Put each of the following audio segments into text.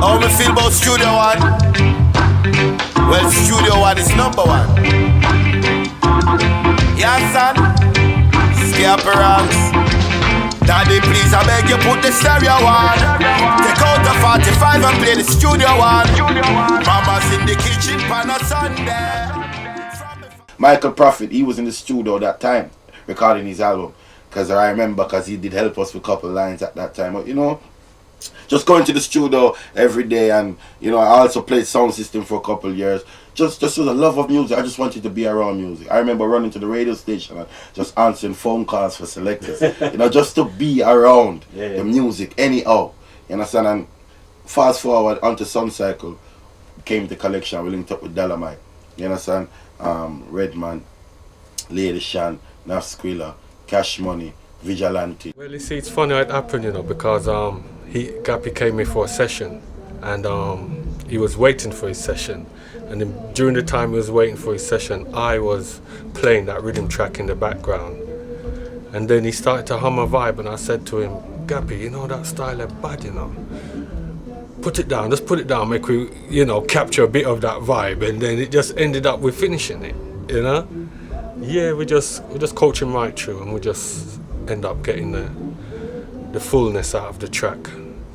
How me feel about Studio One? Well, Studio One is number one. Yeah, son. Gappy Ranks. Daddy, please, I beg you, put the stereo on. Take out the 45 and play the Studio One. Mama's in the kitchen on a Sunday. Michael Prophet, he was in the studio that time recording his album. Because I remember, because he did help us with a couple lines at that time. But, you know, just going to the studio every day, and, you know, I also played sound system for a couple years. Just with a love of music. I just wanted to be around music. I remember running to the radio station and just answering phone calls for selectors. You know, just to be around the music anyhow. You understand? And fast forward onto Suncycle, came to collection. We linked up with Dolomite. You understand? Redman, Lady Shan, Naf Squilla, Cash Money, Vigilante. Well, you see, it's funny how it happened, you know, because Gappy came in for a session, and he was waiting for his session. And then during the time he was waiting for his session, I was playing that rhythm track in the background. And then he started to hum a vibe, and I said to him, Gappy, you know that style is bad, you know. Put it down, just put it down, make we, you know, capture a bit of that vibe. And then it just ended up with finishing it, you know. Yeah, we just coach him right through, and we just end up getting the fullness out of the track,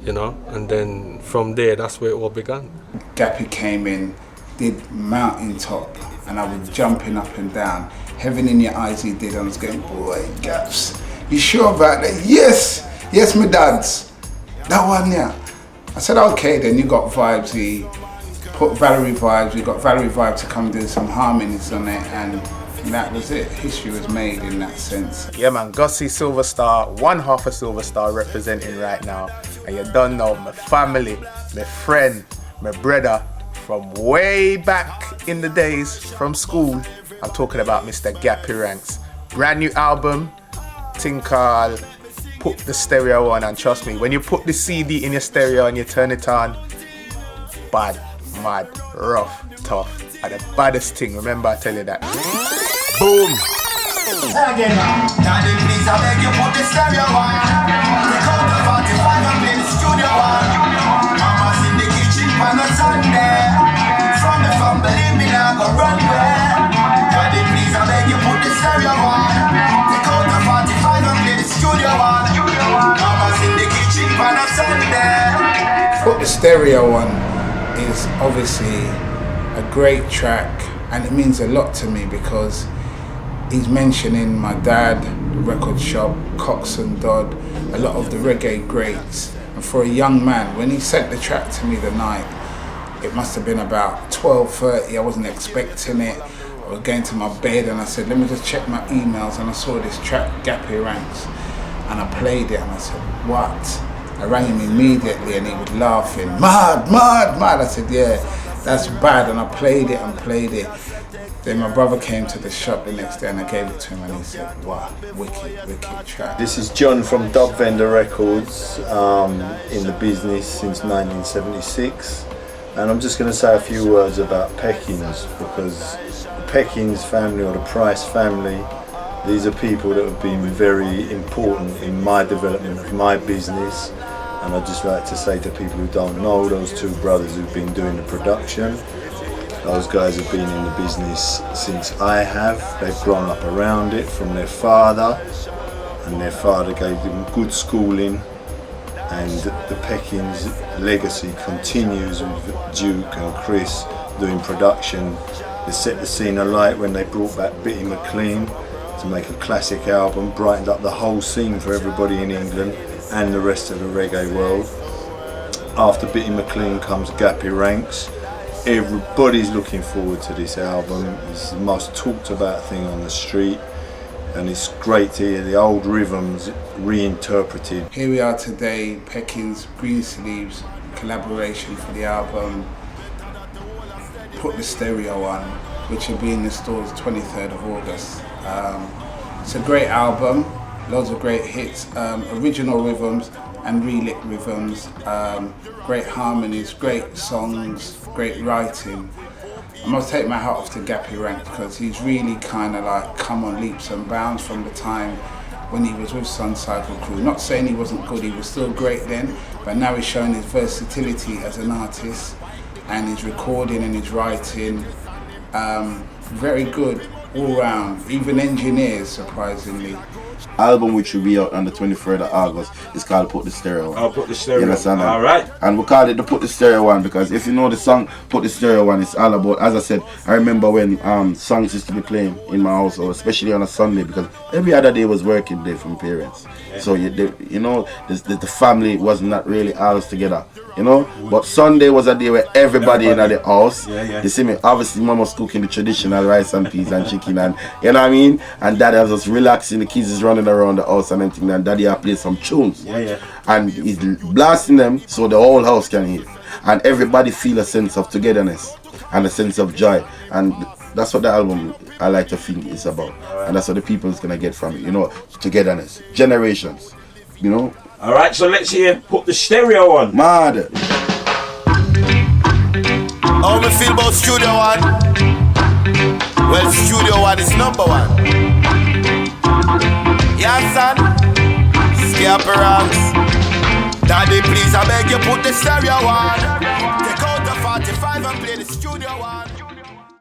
you know. And then from there, that's where it all began. Gappy came in, did Mountaintop, and I was jumping up and down. Heaven in Your Eyes he did, and I was going, boy, Gaps, you sure about that? Yes, yes, my dads. That one, yeah. I said, okay, then you got vibes. He put Valerie Vibes, we got Valerie Vibe to come do some harmonies on it, and that was it. History was made in that sense. Yeah, man, Gussie Silver Star, one half of Silver Star representing right now. And you don't know, my family, my friend, my brother, from way back in the days from school. I'm talking about Mr. Gappy Ranks. Brand new album, thing called Put the Stereo On, and trust me, when you put the CD in your stereo and you turn it on, bad, mad, rough, tough, and the baddest thing, remember I tell you that. Boom! Again, Daddy, please, I beg you, put the stereo on. Take out the 45 and play the Studio One. Mama's in the kitchen on a Sunday. From the family, me now go run where. Daddy, please, I beg you, put the stereo on. Take out the 45 and play the Studio One. Mama's in the kitchen on a Sunday. Put the Stereo On is obviously a great track, and it means a lot to me because he's mentioning my dad, the record shop, Cox and Dodd, a lot of the reggae greats. And for a young man, when he sent the track to me the night, it must have been about 12:30, I wasn't expecting it. I was going to my bed and I said, let me just check my emails, and I saw this track, Gappy Ranks, and I played it and I said, what? I rang him immediately and he was laughing, mad, mad, mad. I said, yeah, that's bad, and I played it and played it. Then my brother came to the shop the next day and I gave it to him and he said, wow, wicked, wicked track. This is John from Dub Vendor Records, in the business since 1976. And I'm just going to say a few words about Peckings, because the Peckings family, or the Price family, these are people that have been very important in my development of my business. And I'd just like to say to people who don't know, those two brothers who've been doing the production, those guys have been in the business since I have. They've grown up around it from their father, and their father gave them good schooling, and the Peckings legacy continues with Duke and Chris doing production. They set the scene alight when they brought back Bitty McLean to make a classic album, brightened up the whole scene for everybody in England and the rest of the reggae world. After Bitty McLean comes Gappy Ranks. Everybody's looking forward to this album. It's the most talked about thing on the street, and it's great to hear the old rhythms reinterpreted. Here we are today, Peckings, Greensleeves collaboration for the album Put the Stereo On, which will be in the stores 23rd of August. It's a great album, loads of great hits, original rhythms and relit rhythms, great harmonies, great songs, great writing. I must take my hat off to Gappy Ranks because he's really kind of like come on leaps and bounds from the time when he was with Suncycle Crew. Not saying he wasn't good, he was still great then, but now he's showing his versatility as an artist and his recording and his writing. Very good all round, even engineers surprisingly. Album which will be out on the 23rd of August is called Put the Stereo On. I'll Put the Stereo You understand On. that? Alright. And we call it the Put the Stereo On because if you know the song Put the Stereo On, it's all about, as I said, I remember when songs used to be playing in my house, or especially on a Sunday, because every other day was working day from parents. Yeah. So the family was not really always together, you know. But Sunday was a day where everybody in the house. Yeah. You see me, obviously mom was cooking the traditional rice and peas and chicken, and you know what I mean, and daddy was just relaxing, the kids is running around the house and everything, and daddy had played some tunes. And he's blasting them so the whole house can hear, and everybody feel a sense of togetherness and a sense of joy, and that's what the album I like to think is about. And that's what the people is gonna get from it, you know, togetherness, generations, you know. Alright, so let's hear Put the Stereo On. Mad. How me feel about Studio One? Well, Studio One is number one. Yeah, son. Gappy Ranks. Daddy, please, I beg you, put the stereo on. Take out the 45 and play the Studio One.